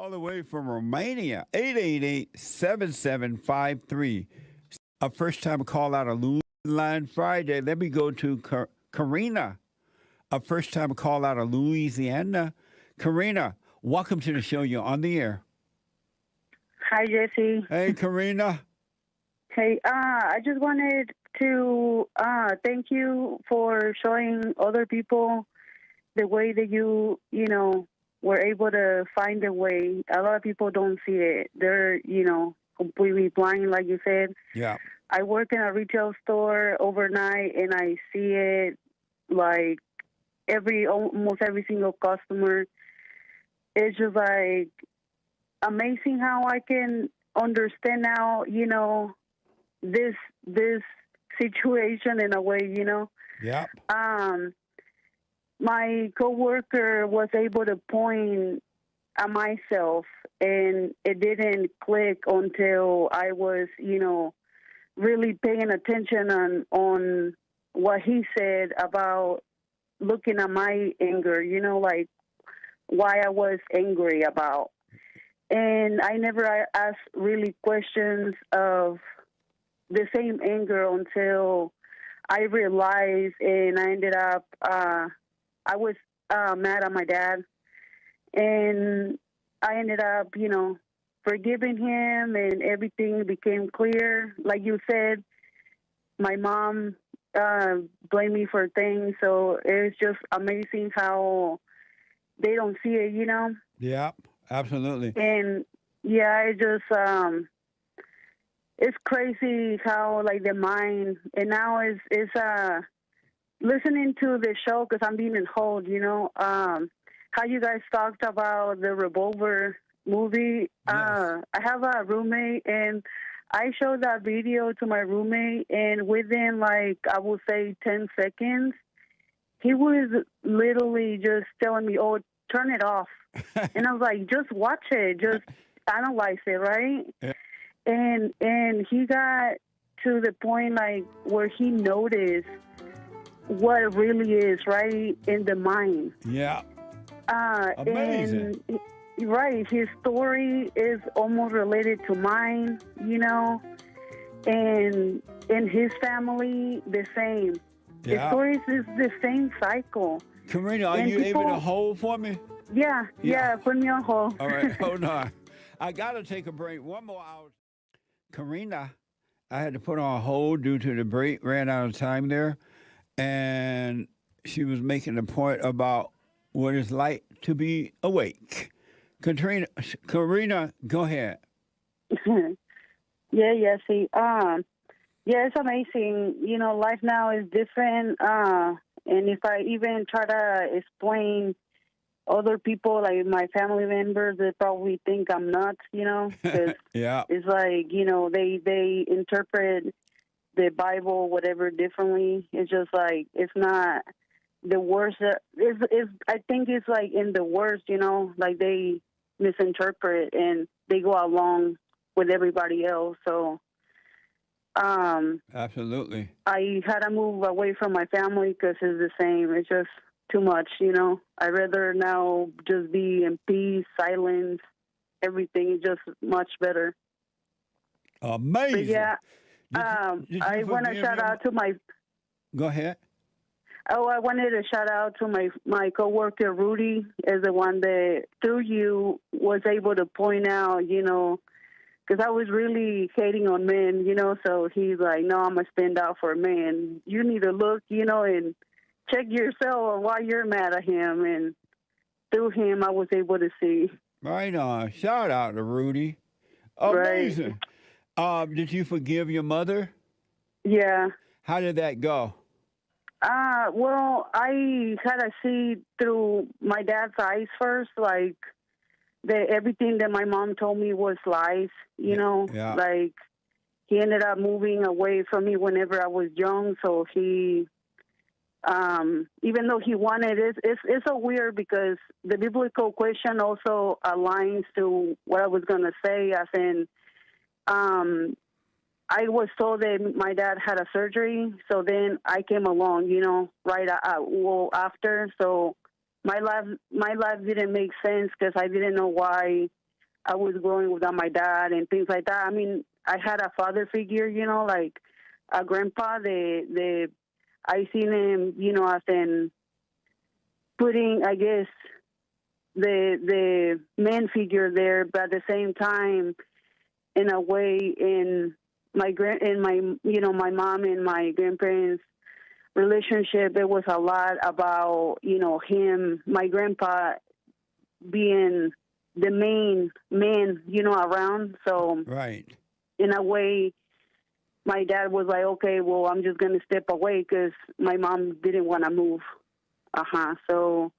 all the way from Romania, 888-7753. A first-time call out of Line Friday. Let me go to Karina, a first-time call out of Louisiana. Karina, welcome to the show. You're on the air. Hi, Jesse. Hey, Karina. Hey, I just wanted to thank you for showing other people the way that you were able to find a way. A lot of people don't see it. They're, completely blind, like you said. Yeah. I work in a retail store overnight, and I see it like almost every single customer. It's just like amazing how I can understand now, this situation in a way, Yep. My coworker was able to point at myself, and it didn't click until I was, really paying attention on what he said about looking at my anger, like why I was angry about. And I never asked really questions of the same anger until I realized, and I ended up, I was mad at my dad, and I ended up, forgiving him, and everything became clear. Like you said, my mom blamed me for things, so it's just amazing how they don't see it, Yeah, absolutely. And yeah, it just it's crazy how like the mind, and now is listening to the show because I'm being hold, how you guys talked about the Revolver movie. Yes. I have a roommate, and I showed that video to my roommate, and within like I would say 10 seconds, he was literally just telling me, "Oh, turn it off." And I was like, "Just watch it, just analyze it, right?" Yeah. And he got to the point like where he noticed what it really is right in the mind. Yeah. Amazing. And right, his story is almost related to mine, and in his family the same. The Yeah. stories is the same cycle. Karina, are And you able people- to hold for me? Yeah, put me on hold. All right, hold on. I got to take a break. One more hour. Karina, I had to put on hold due to the break. Ran out of time there. And she was making a point about what it's like to be awake. Karina, go ahead. Yeah, see, yeah, it's amazing. Life now is different. And if I even try to explain other people, like my family members, they probably think I'm nuts, because Yeah. it's like, they interpret the Bible, whatever, differently. It's just like, it's not the worst. I think it's like in the worst, like they misinterpret and they go along with everybody else. So, Absolutely. I had to move away from my family because it's the same. It's just too much, I'd rather now just be in peace, silence, everything is just much better. Amazing. But yeah, Did you I want to forgive shout him? out to my. Go ahead. Oh, I wanted to shout out to my coworker Rudy, is the one that through you was able to point out, because I was really hating on men, So he's like, "No, I'm gonna stand out for a man. You need to look, and check yourself why you're mad at him." And through him, I was able to see. Right on. Shout out to Rudy. Right. Amazing. Did you forgive your mother? Yeah. How did that go? Well, I had to see through my dad's eyes first, like that everything that my mom told me was lies, Yeah. like he ended up moving away from me whenever I was young. So he, even though he wanted it, it's so weird because the biblical question also aligns to what I was going to say, as in, I was told that my dad had a surgery, so then I came along, right after. So my life didn't make sense because I didn't know why I was growing without my dad and things like that. I mean, I had a father figure, like a grandpa. I seen him, as in putting, I guess, the man figure there, but at the same time, in a way, in my my mom and my grandparents' relationship, it was a lot about, him, my grandpa, being the main man, around. So, Right. in a way, my dad was like, okay, well, I'm just going to step away because my mom didn't want to move. So,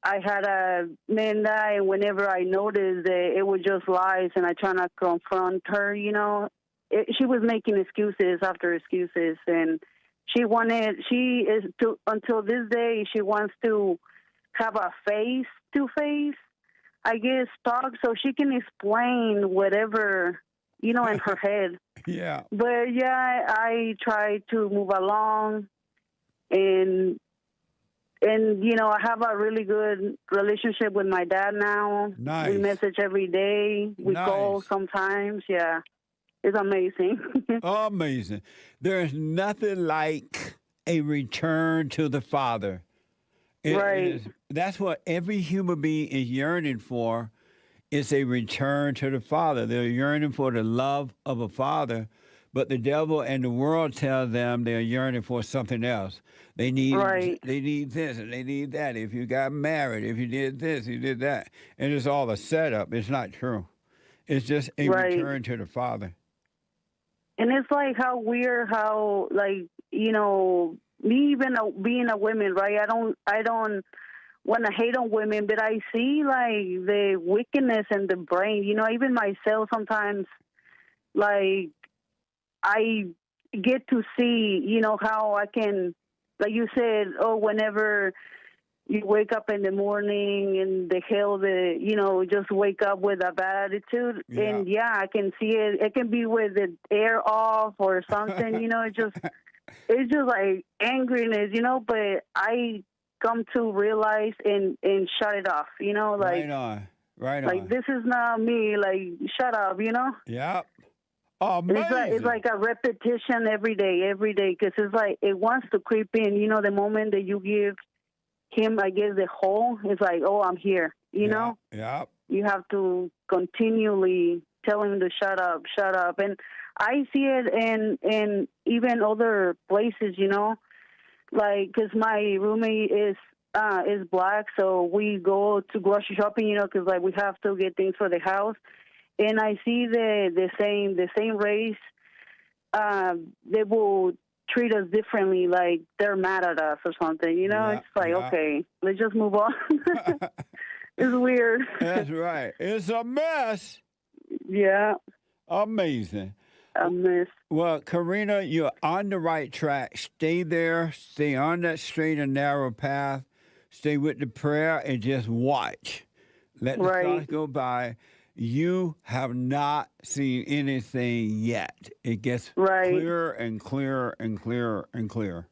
I had a man die, and whenever I noticed that it was just lies and I tried to confront her, she was making excuses after excuses. And until this day, she wants to have a face-to-face, I guess, talk so she can explain whatever, in her head. Yeah. But, yeah, I try to move along, and I have a really good relationship with my dad now. Nice. We message every day. We call sometimes. Yeah. It's amazing. Amazing. There's nothing like a return to the Father. Right. That's what every human being is yearning for, is a return to the Father. They're yearning for the love of a father, but the devil and the world tell them they're yearning for something else. They need this and they need that. If you got married, if you did this, you did that. And it's all a setup. It's not true. It's just a return to the Father. And it's like how weird how, like, me even being a woman, right? I don't want to hate on women, but I see like the wickedness in the brain. Even myself sometimes, like, I get to see, how I can, like you said, whenever you wake up in the morning and just wake up with a bad attitude. Yeah. And I can see it. It can be with the air off or something, it's just like angriness, but I come to realize and shut it off, like, right on. Like, this is not me, like, shut up, Yep. Amazing. It's like a repetition every day, because it's like it wants to creep in, the moment that you give him, I guess, the whole, it's like, oh, I'm here, know? Yeah. You have to continually tell him to shut up. And I see it in even other places, like, because my roommate is black, so we go to grocery shopping, because, like, we have to get things for the house. And I see the same race, they will treat us differently, like they're mad at us or something, It's like, okay, let's just move on. It's weird. That's right. It's a mess. Yeah. Amazing. A mess. Well, Karina, you're on the right track. Stay there. Stay on that straight and narrow path. Stay with the prayer and just watch. Let the thoughts go by. You have not seen anything yet. It gets clearer and clearer and clearer and clearer.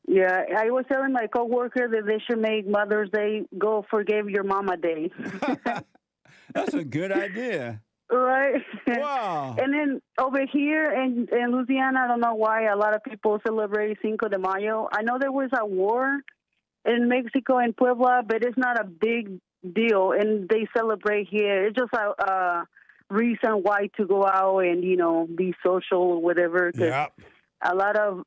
Yeah, I was telling my coworker that they should make Mother's Day go Forgive Your Mama Day. That's a good idea. Right. Wow. And then over here in Louisiana, I don't know why a lot of people celebrate Cinco de Mayo. I know there was a war in Mexico and Puebla, but it's not a big deal, and they celebrate here. It's just a reason why to go out and, be social or whatever. Yeah. A lot of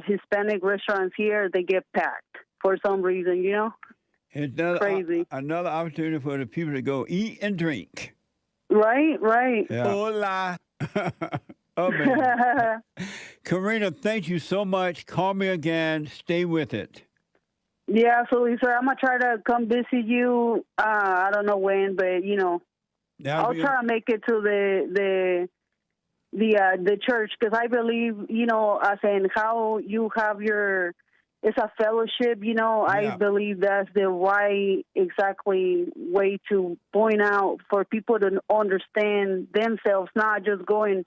Hispanic restaurants here, they get packed for some reason, It's crazy. Another opportunity for the people to go eat and drink. Right. Yeah. Hola. Karina, thank you so much. Call me again. Stay with it. Yeah, absolutely, sir. I'm going to try to come visit you. I don't know when, but, I'll try to make it to the church, because I believe, as in how you have it's a fellowship, I believe that's the right, exactly way to point out for people to understand themselves, not just going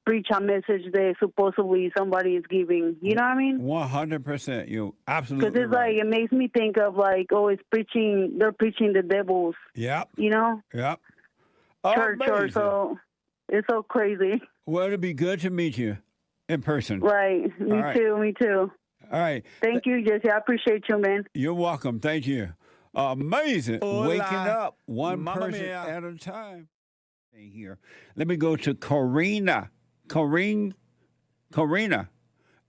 preach a message that supposedly somebody is giving. You know what I mean? 100%. You're Because absolutely it's like, right. it makes me think of like, oh, they're preaching the devil's, Yep. you know, Yep. church or Amazing. so. It's so crazy. Well, it'd be good to meet you in person. Right. All Me right. too. Me too. All right. Thank you, Jesse. I appreciate you, man. You're welcome. Thank you. Amazing. Hola. Waking up one Mamma person mia. at a time. Here. Let me go to Karina. Karina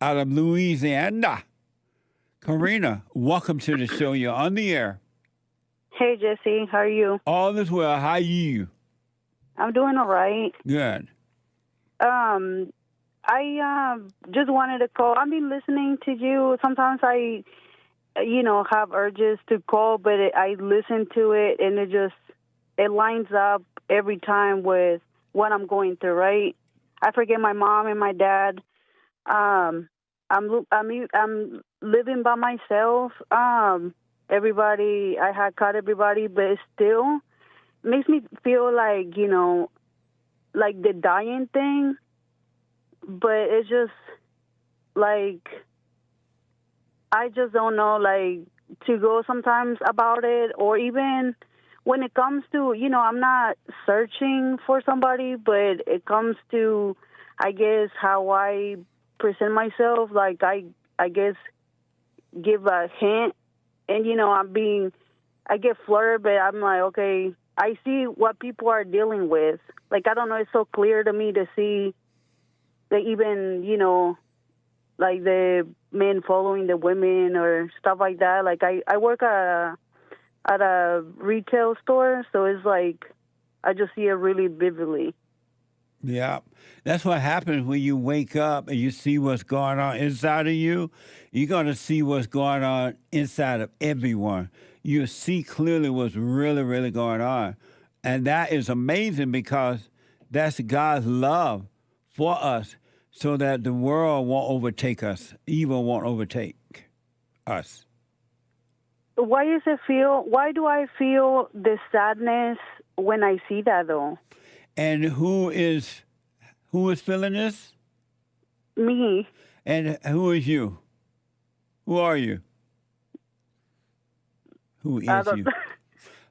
out of Louisiana. Karina, welcome to the show. You're on the air. Hey, Jesse. How are you? All is well. How are you? I'm doing all right. Good. I just wanted to call. I've been listening to you. Sometimes I, have urges to call, but I listen to it, and it lines up every time with what I'm going through. Right? I forget my mom and my dad. I'm living by myself. Everybody, I had caught everybody, but it still makes me feel like like the dying thing. But it's just like I just don't know, like, to go sometimes about it, or even when it comes to, I'm not searching for somebody, but it comes to, I guess, how I present myself. Like, I guess, give a hint, and, I get flirted, but I'm like, okay, I see what people are dealing with. Like, I don't know, it's so clear to me to see that even, like the men following the women or stuff like that. Like I work at a retail store, so it's like I just see it really vividly. Yeah. That's what happens when you wake up and you see what's going on inside of you. You're going to see what's going on inside of everyone. You see clearly what's really, really going on. And that is amazing because that's God's love for us so that the world won't overtake us. Evil won't overtake us. Why do I feel the sadness when I see that, though? And who is feeling this? Me. And who is you? Who are you? Who is you?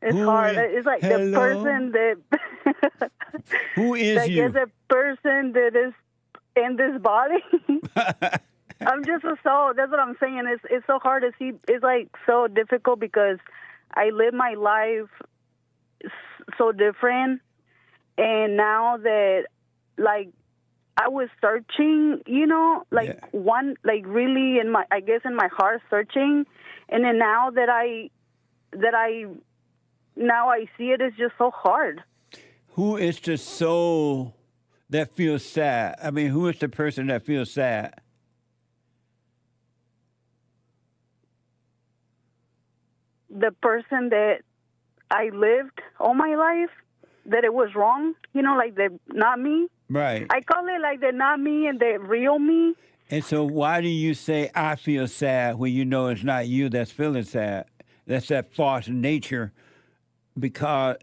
It's Who hard. is- It's like Hello? the person that Who is like you? is a person that is in this body. I'm just a soul. That's what I'm saying. It's so hard to see. It's like so difficult because I live my life so different, and now that like I was searching, really in my heart searching, and then now that I see it, it's just so hard. Who is the soul that feels sad? I mean, who is the person that feels sad? The person that I lived all my life, that it was wrong, like the not me. Right. I call it like the not me and the real me. And so why do you say, I feel sad, when you know it's not you that's feeling sad? That's that false nature, because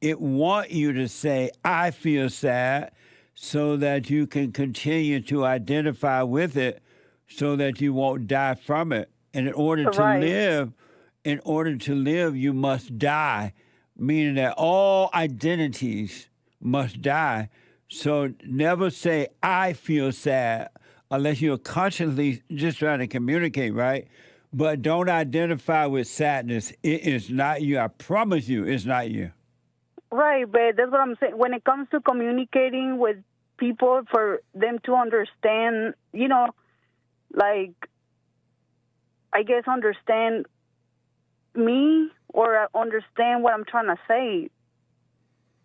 it want you to say, I feel sad, so that you can continue to identify with it so that you won't die from it. And in order to Right. live, you must die, meaning that all identities must die. So never say, I feel sad, unless you're consciously just trying to communicate, right? But don't identify with sadness. It is not you. I promise you, it's not you. Right, but that's what I'm saying. When it comes to communicating with people, for them to understand, like, I guess understand me or understand what I'm trying to say.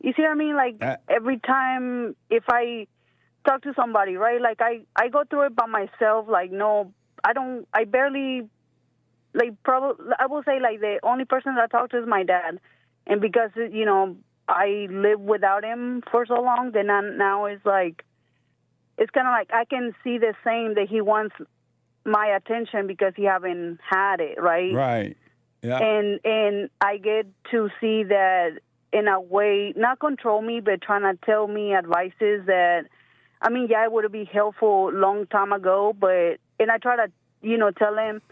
You see what I mean? Like, every time if I talk to somebody, right, like I go through it by myself. Like, no, I barely, like, probably, I will say, like, the only person that I talk to is my dad. And because, I live without him for so long, then now it's like, it's kind of like I can see the same that he wants my attention because he haven't had it, right? Right. Yeah. And I get to see that in a way, not control me, but trying to tell me advices that I mean, yeah, it would be helpful long time ago, and I try to, tell him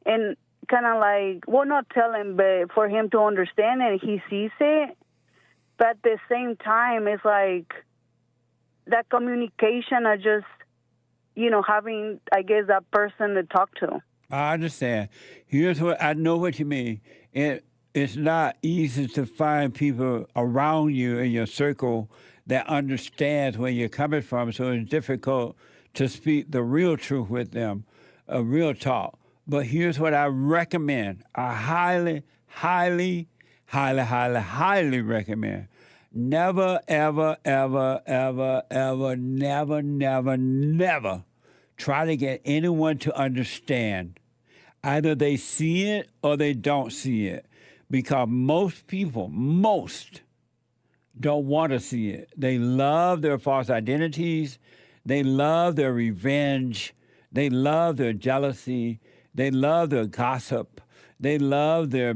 and kind of like, well, not tell him, but for him to understand and he sees it. But at the same time, it's like that communication of just, having, I guess, that person to talk to. I understand. Here's what I know what you mean. It's not easy to find people around you in your circle that understands where you're coming from. So it's difficult to speak the real truth with them, a real talk. But here's what I recommend. I highly, highly, highly, highly, highly recommend. Never, ever, ever, ever, ever, never, never, never try to get anyone to understand. Either they see it or they don't see it. Because most people, don't want to see it. They love their false identities. They love their revenge. They love their jealousy. They love their gossip. They love their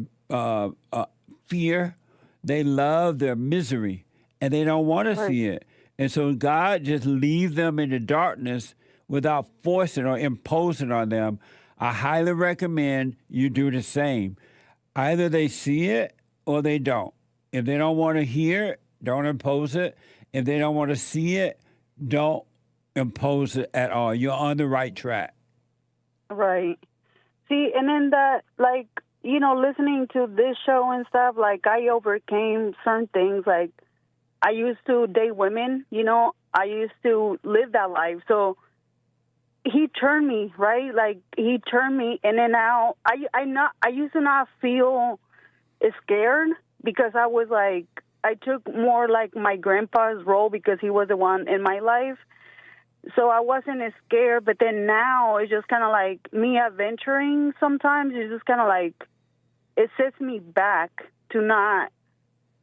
fear. They love their misery. And they don't want to see it. And so God just leaves them in the darkness without forcing or imposing on them. I highly recommend you do the same. Either they see it or they don't. If they don't want to hear it, don't impose it. If they don't want to see it, don't impose it at all. You're on the right track. Right. See, and then that, like, listening to this show and stuff, like, I overcame certain things. Like, I used to date women, I used to live that life. So he turned me, right? Like, he turned me, and then now I used to not feel scared because I was like, I took more like my grandpa's role because he was the one in my life. So I wasn't as scared, but then now it's just kind of like me adventuring sometimes. It's just kind of like, it sets me back to not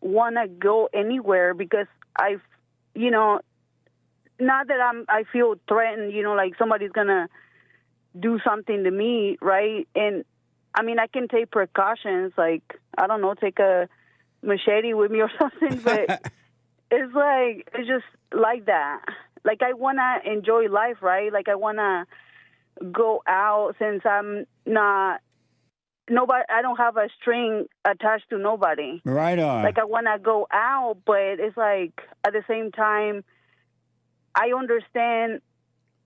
want to go anywhere because not that I feel threatened, like somebody's going to do something to me, right? And, I mean, I can take precautions, like, I don't know, take a machete with me or something, but it's just like that. Like, I want to enjoy life, right? Like, I want to go out since I'm not, nobody, I don't have a string attached to nobody. Right on. Like, I want to go out, but it's like, at the same time, I understand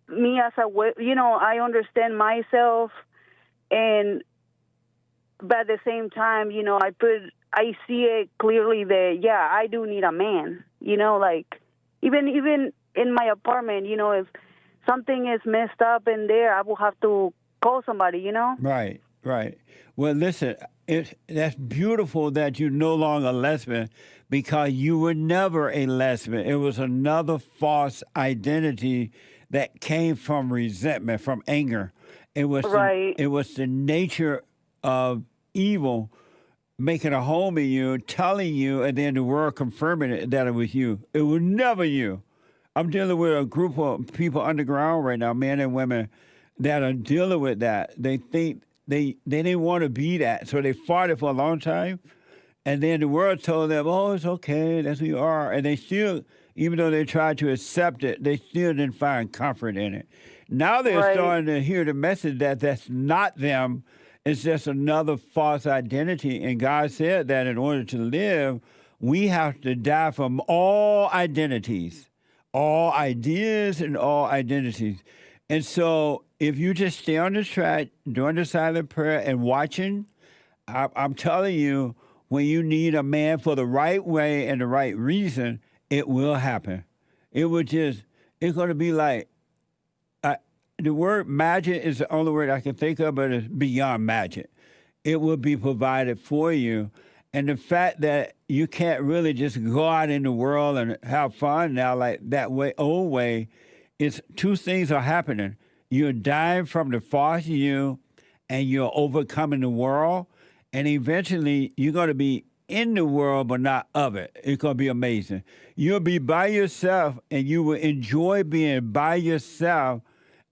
me as I understand myself, but at the same time, I see it clearly that, yeah, I do need a man, like, even in my apartment, if something is messed up in there, I will have to call somebody, Right. Well, listen, that's beautiful that you're no longer a lesbian because you were never a lesbian. It was another false identity that came from resentment, from anger. It was it was the nature of evil making a home in you, telling you, and then the world confirming it that it was you. It was never you. I'm dealing with a group of people underground right now, men and women, that are dealing with that. They think they didn't want to be that, so they fought it for a long time. And then the world told them, oh, it's okay, that's who you are. And they still, even though they tried to accept it, they still didn't find comfort in it. Now they're starting to hear the message that that's not them. It's just another false identity. And God said that in order to live, we have to die from all identities, all ideas and all identities. And so if you just stay on this track, doing the silent prayer and watching, I'm telling you, when you need a man for the right way and the right reason, it will happen. It will just, it's going to be like, the word magic is the only word I can think of, but it's beyond magic. It will be provided for you. And the fact that you can't really just go out in the world and have fun now like that way, old way, it's two things are happening. You're dying from the false you, and you're overcoming the world. And eventually, you're going to be in the world, but not of it. It's going to be amazing. You'll be by yourself, and you will enjoy being by yourself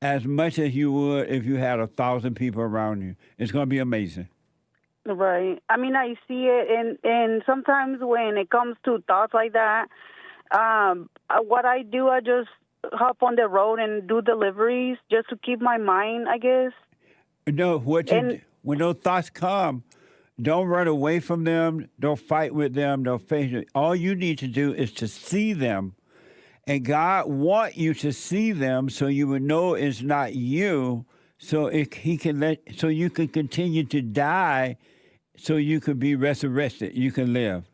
as much as you would if you had 1,000 people around you. It's going to be amazing. Right. I mean, I see it, and sometimes when it comes to thoughts like that, what I do, I just hop on the road and do deliveries just to keep my mind, I guess. No, And when those thoughts come, don't run away from them. Don't fight with them. Don't face it. All you need to do is to see them. And God want you to see them so you would know it's not you. So He can so you can continue to die, so you can be resurrected. You can live.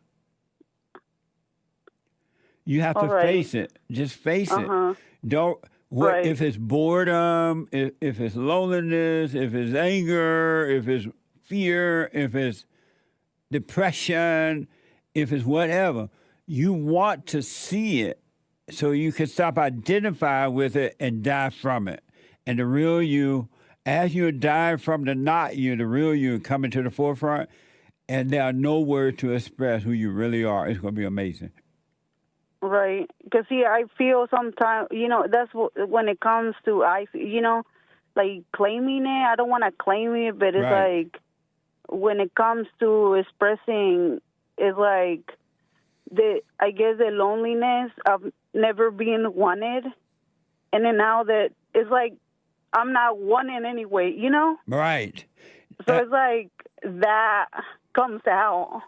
You have all to right. face it. Just face it. Uh-huh. Don't Right. if it's boredom, if it's loneliness, if it's anger, if it's fear, if it's depression, if it's whatever. You want to see it so you can stop identifying with it and die from it. And the real you, as you're dying from the not you, the real you coming to the forefront, and there are no words to express who you really are. It's going to be amazing. Right. Because, see, I feel sometimes, that's when it comes to, like claiming it. I don't want to claim it, but it's Right. like when it comes to expressing, it's like I guess the loneliness of never being wanted. And then now that it's like I'm not wanted anyway, Right. So it's like that comes out.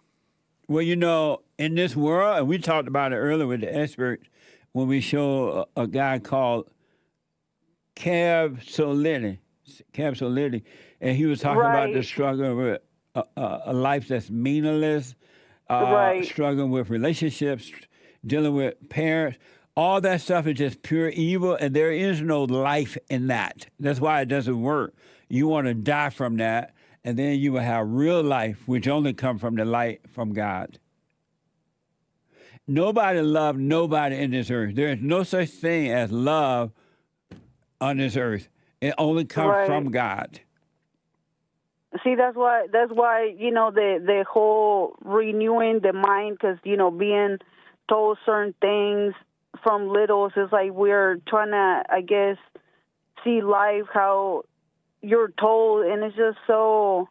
Well, in this world, and we talked about it earlier with the experts, when we show a guy called Cab Solidity, and he was talking about the Right. struggle with a life that's meaningless, Right. struggling with relationships, dealing with parents. All that stuff is just pure evil, and there is no life in that. That's why it doesn't work. You want to die from that, and then you will have real life, which only comes from the light from God. Nobody loved nobody in this earth. There is no such thing as love on this earth. It only comes Right. from God. See, that's why the whole renewing the mind, because being told certain things from littles is like we're trying to, I guess, see life how you're told, and it's just so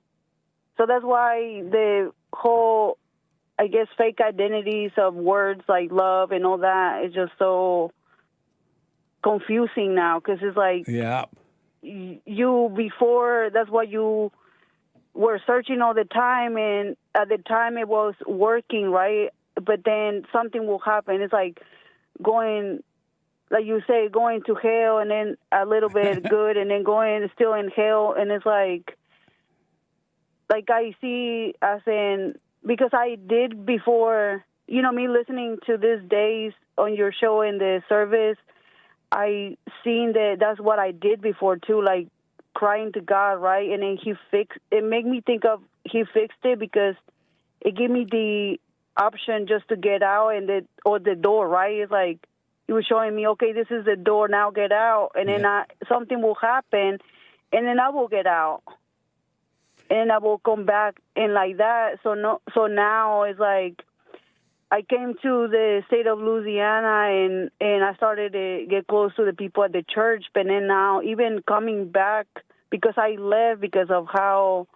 that's why the whole, I guess, fake identities of words like love and all that is just so confusing now, because it's like Yeah. you before, that's what you were searching all the time, and at the time it was working, right? But then something will happen. It's like going, like you say, going to hell, and then a little bit good, and then going still in hell, and it's like I see as in, because I did before, me listening to these days on your show in the service, I seen that that's what I did before too, like crying to God, right? And then it made me think of he fixed it, because it gave me the option just to get out or the door, right? It's like he was showing me, okay, this is the door, now get out, and then something will happen, and then I will get out, and I will come back, and like that. So now it's like I came to the state of Louisiana, and I started to get close to the people at the church. But then now, even coming back, because I left because of how,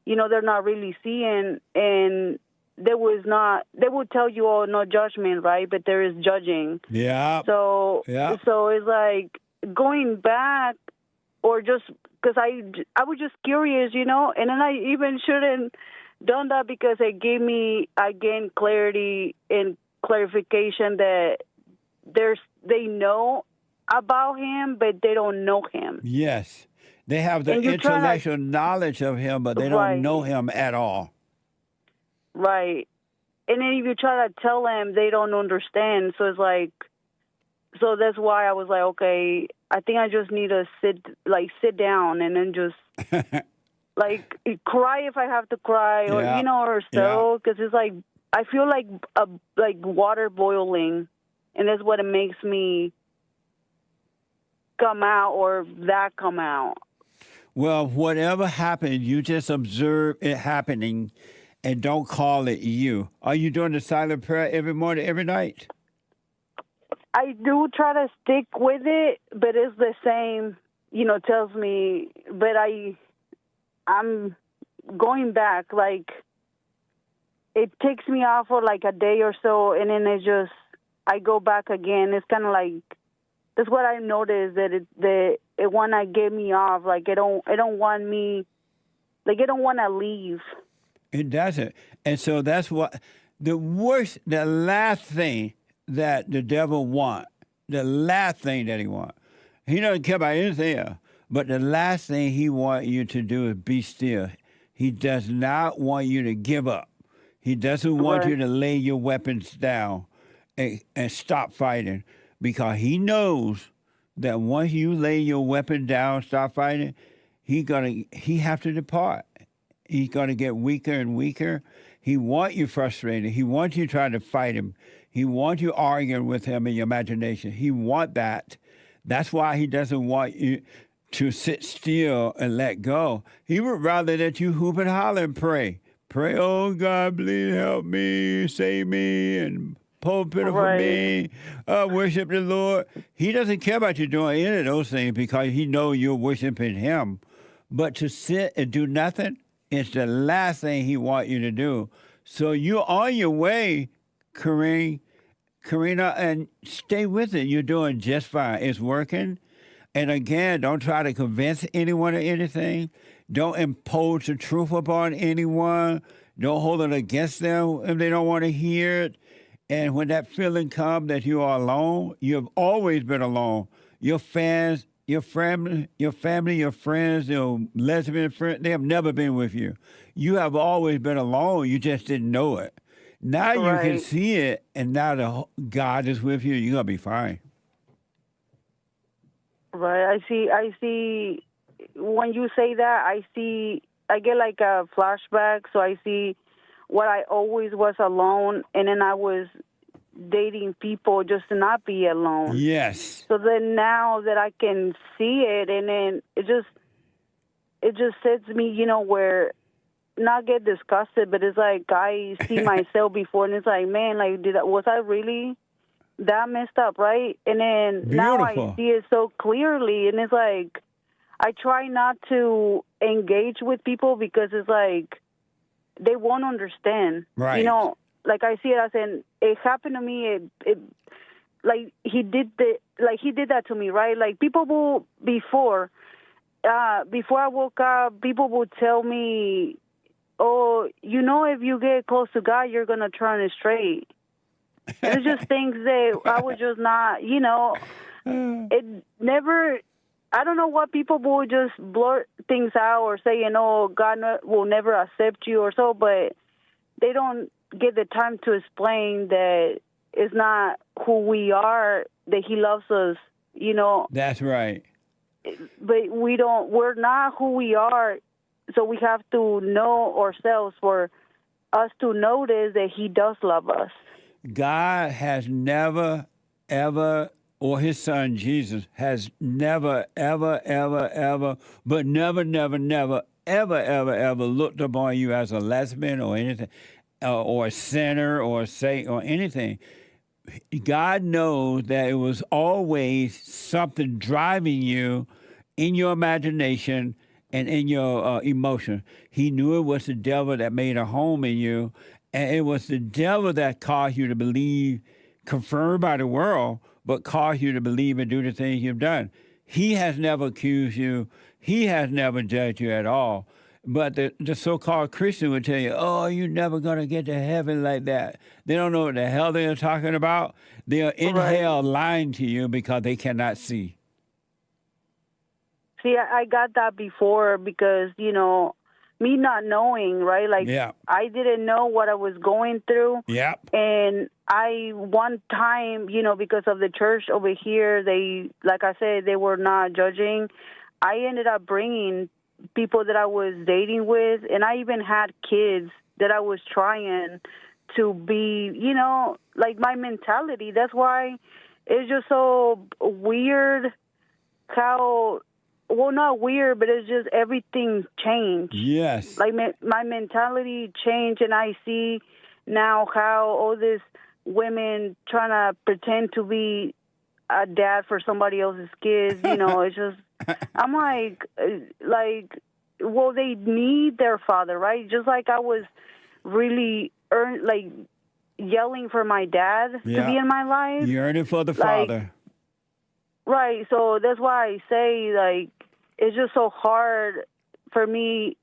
they're not really seeing, and they would tell you, oh, no judgment, right? But there is judging. Yeah. So it's like going back, or just because I was just curious, and then I even shouldn't done that, because it gave me, again, clarity and clarification that they know about him, but they don't know him. Yes. They have the And you try intellectual knowledge of him, but they don't know him at all. Right. And then if you try to tell them, they don't understand. So it's like, so that's why I was like, okay, I think I just need to sit down and then just like cry if I have to cry, or or so, because it's like I feel like water boiling, and that's what it makes me come out, or that come out. Well, whatever happened, you just observe it happening, and don't call it you. Are you doing the silent prayer every morning, every night? I do try to stick with it, but it's the same. Tells me, but I'm going back, like it takes me off for like a day or so, and then I go back again. It's kind of like That's what I noticed, that it wanna get me off. Like it don't want me. Like it don't want to leave. It doesn't. And so that's what the last thing that the devil wants, the last thing that he wants. He doesn't care about anything else. But the last thing he wants you to do is be still. He does not want you to give up. He doesn't want Right. you to lay your weapons down and stop fighting, because he knows that once you lay your weapon down, stop fighting, he have to depart. He's going to get weaker and weaker. He wants you frustrated. He wants you trying to fight him. He wants you arguing with him in your imagination. He wants that. That's why he doesn't want you to sit still and let go. He would rather that you hoop and holler and pray. Pray, oh God, please help me, save me, and pulpit for me, worship the Lord. He doesn't care about you doing any of those things because he knows you're worshiping him. But to sit and do nothing, it's the last thing he wants you to do. So you're on your way, Karina, and stay with it. You're doing just fine. It's working. And again, don't try to convince anyone of anything. Don't impose the truth upon anyone. Don't hold it against them if they don't want to hear it. And when that feeling comes that you are alone, you have always been alone. Your fans, your family, your friends, your lesbian friends, they have never been with you. You have always been alone. You just didn't know it. Now you can see it, and now God is with you. You're going to be fine. Right. I see. When you say that, I get like a flashback. So I see what I always was alone, and then I was dating people just to not be alone. Yes. So then now that I can see it, and then it just sets me, where not get disgusted, but it's like I see myself before, and it's like, man, like was I really that messed up, right? And then now I see it so clearly, and it's like I try not to engage with people because it's like they won't understand. Right. Like I see it as it happened to me. It like he did that to me, right? Like people will before I woke up, people would tell me, "Oh, if you get close to God, you're gonna turn straight." And it's just things that I was just not, it never. I don't know what people will just blurt things out or say, God will never accept you or so, but they don't get the time to explain that it's not who we are, that he loves us, That's right. But we're not who we are, so we have to know ourselves for us to notice that he does love us. God has never, ever, or his son Jesus has never, ever, ever, ever, but never, never, never, ever, ever, ever looked upon you as a lesbian or anything, or a sinner or a saint or anything. God knows that it was always something driving you in your imagination and in your emotion. He knew it was the devil that made a home in you, and it was the devil that caused you to believe, confirmed by the world, but caused you to believe and do the things you've done. He has never accused you. He has never judged you at all. But the so-called Christian would tell you, oh, you're never going to get to heaven like that. They don't know what the hell they're talking about. They're in hell lying to you because they cannot see. See, I got that before because, me not knowing, right? Like, I didn't know what I was going through. Yep. And one time, because of the church over here, they, like I said, they were not judging. I ended up bringing people that I was dating with, and I even had kids that I was trying to be, like my mentality. That's why it's just so weird how, well, not weird, but it's just everything changed. Yes. Like my mentality changed, and I see now how all these women trying to pretend to be a dad for somebody else's kids, it's just, I'm like, well, they need their father, right? Just like I was really yelling for my dad to be in my life. Yearning for the father. Right. So that's why I say, like, it's just so hard for me.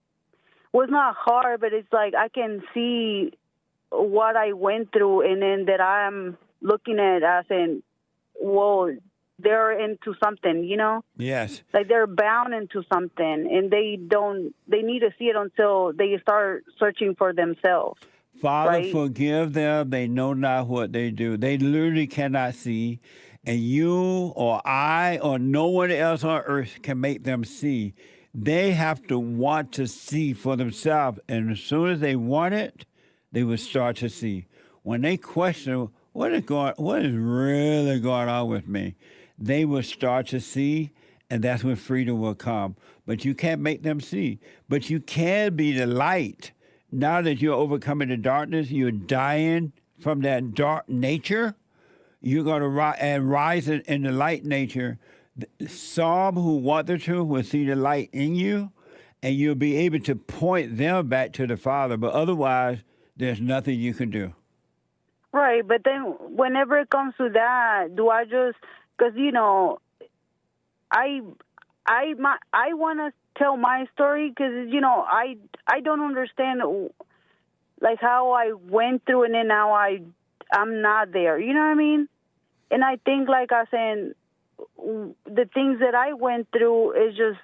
Well, it's not hard, but it's like I can see what I went through, and then that I'm looking at as in, whoa, they're into something, you know? Yes. Like they're bound into something, and they need to see it until they start searching for themselves, Father, right? forgive them. They know not what they do. They literally cannot see. And you or I or no one else on earth can make them see. They have to want to see for themselves. And as soon as they want it, they will start to see. When they question what is really going on with me, they will start to see, and that's when freedom will come. But you can't make them see. But you can be the light. Now that you're overcoming the darkness, you're dying from that dark nature. You're going to rise in the light nature. Some who want the truth will see the light in you, and you'll be able to point them back to the Father. But otherwise, there's nothing you can do. Right. But then whenever it comes to that, do I just, because, you know, I want to tell my story because, you know, I don't understand, like, how I went through and then now I'm not there. You know what I mean? And I think, like I said, the things that I went through is just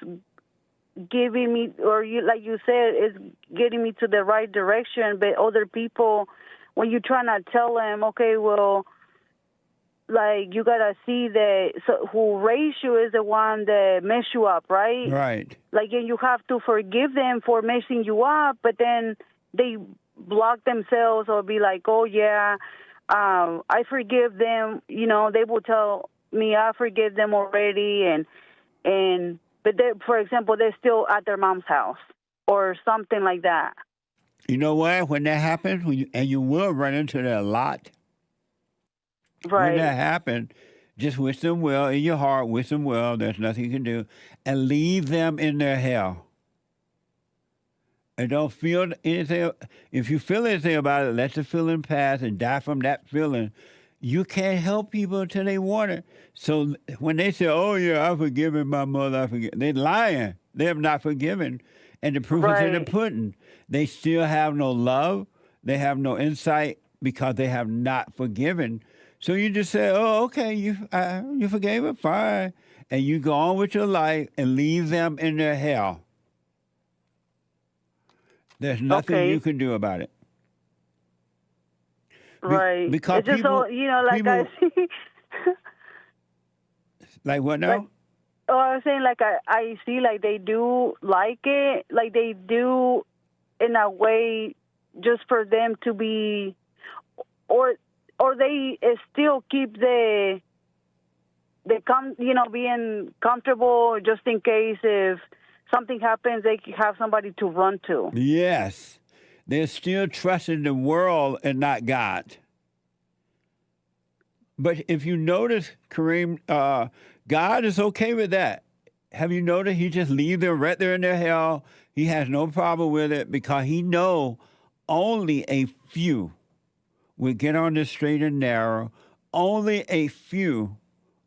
giving me, or you, like you said, is getting me to the right direction. But other people, when you try to tell them, okay, well, like, you gotta see that who raised you is the one that messed you up, right? Right. Like, and you have to forgive them for messing you up, but then they block themselves or be like, oh yeah, I forgive them. You know, they will tell me I forgive them already, but they, for example, they're still at their mom's house or something like that. You know what? When that happens, and you will run into that a lot. When Right. that happens, just wish them well in your heart. Wish them well. There's nothing you can do, and leave them in their hell. And don't feel anything. If you feel anything about it, let the feeling pass and die from that feeling. You can't help people until they want it. So when they say, "Oh yeah, I've forgiven my mother," I forgive, they're lying. They have not forgiven, and the proof is in the Right. pudding. They still have no love. They have no insight because they have not forgiven. So you just say, "Oh, okay, you forgave it, fine," and you go on with your life and leave them in their hell. There's nothing you Okay. can do about it. Right. Because It's just so, you know, like I people see, like what like, now? oh, I was saying, like, I see, like, they do like it, like, they do in a way just for them to be, or they still keep you know, being comfortable just in case if something happens, they have somebody to run to. Yes, they're still trusting the world and not God. But if you notice, Kareem, God is okay with that. Have you noticed? He just leave them right there in their hell. He has no problem with it because he know only a few will get on the straight and narrow. Only a few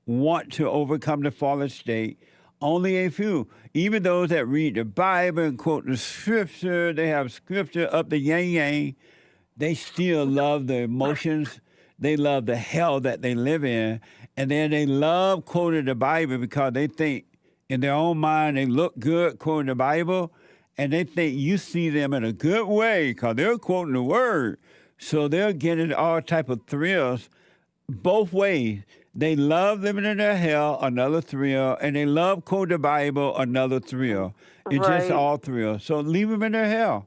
want to overcome the fallen state. Only a few. Even those that read the Bible and quote the scripture, they have scripture up the yang yang. They still love the emotions. They love the hell that they live in. And then they love quoting the Bible because they think in their own mind they look good quoting the Bible. And they think you see them in a good way because they're quoting the word. So they're getting all type of thrills both ways. They love living in their hell, another thrill, and they love quoting the Bible, another thrill. It's just Right. all thrills. So leave them in their hell.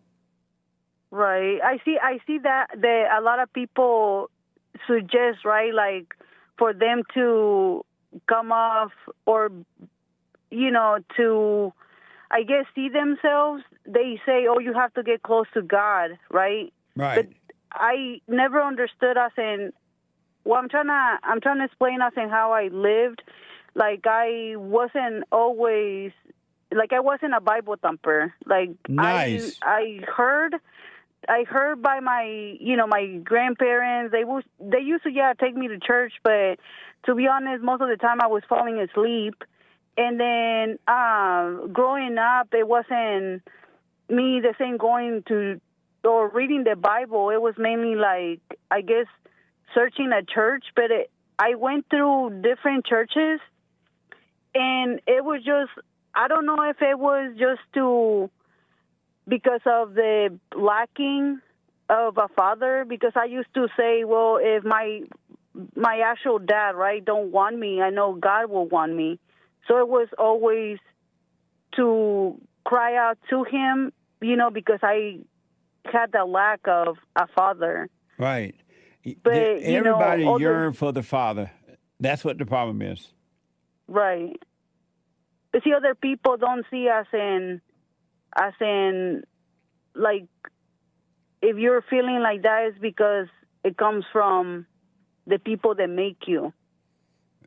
Right. I see that a lot of people suggest, right, like, for them to come off, or, you know, to, I guess, see themselves. They say, "Oh, you have to get close to God," right? But Right. I never understood us in, well, I'm trying to explain us in how I lived. Like, I wasn't always, like, I wasn't a Bible thumper. Like, Nice. I heard I heard by my, my grandparents. They used to take me to church, but to be honest, most of the time I was falling asleep. And then growing up, it wasn't me the same going to or reading the Bible. It was mainly like, I guess, searching a church. But I went through different churches, and it was just, I don't know if it was just because of the lacking of a father, because I used to say, well, if my actual dad, right, don't want me, I know God will want me. So it was always to cry out to him, because I had the lack of a father. Right. But, Everybody yearns for the father. That's what the problem is. Right. But see, other people don't see us in, like, if you're feeling like that, it's because it comes from the people that make you.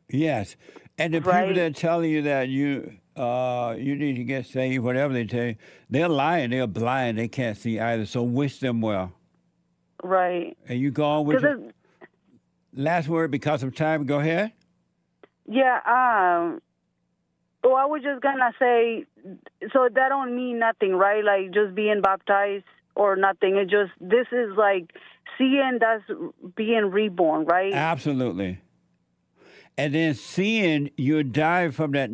Yes. And the Right. people that tell you that you need to get saved, whatever they tell you, they're lying. They're blind. They can't see either. So wish them well. Right. And you go on with your last word because of time. Go ahead. Yeah. Well, I was just gonna say, so that don't mean nothing, right? Like just being baptized or nothing. It just, this is like seeing that's being reborn, right? Absolutely. And then seeing you die from that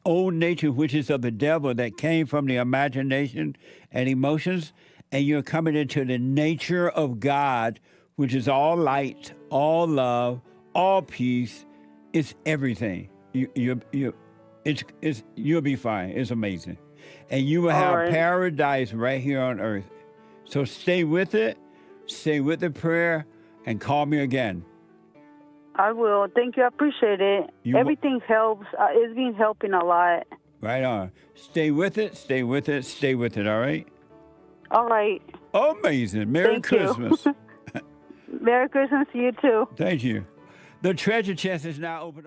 old nature, which is of the devil, that came from the imagination and emotions, and you're coming into the nature of God, which is all light, all love, all peace. It's everything. You'll be fine. It's amazing, and you will have paradise right here on earth. So stay with it, stay with the prayer, and call me again. I will. Thank you. I appreciate it. Everything helps. It's been helping a lot. Right on. Stay with it. Stay with it. Stay with it. All right. All right. Amazing. Merry Christmas. Merry Christmas to you too. Thank you. The treasure chest is now open.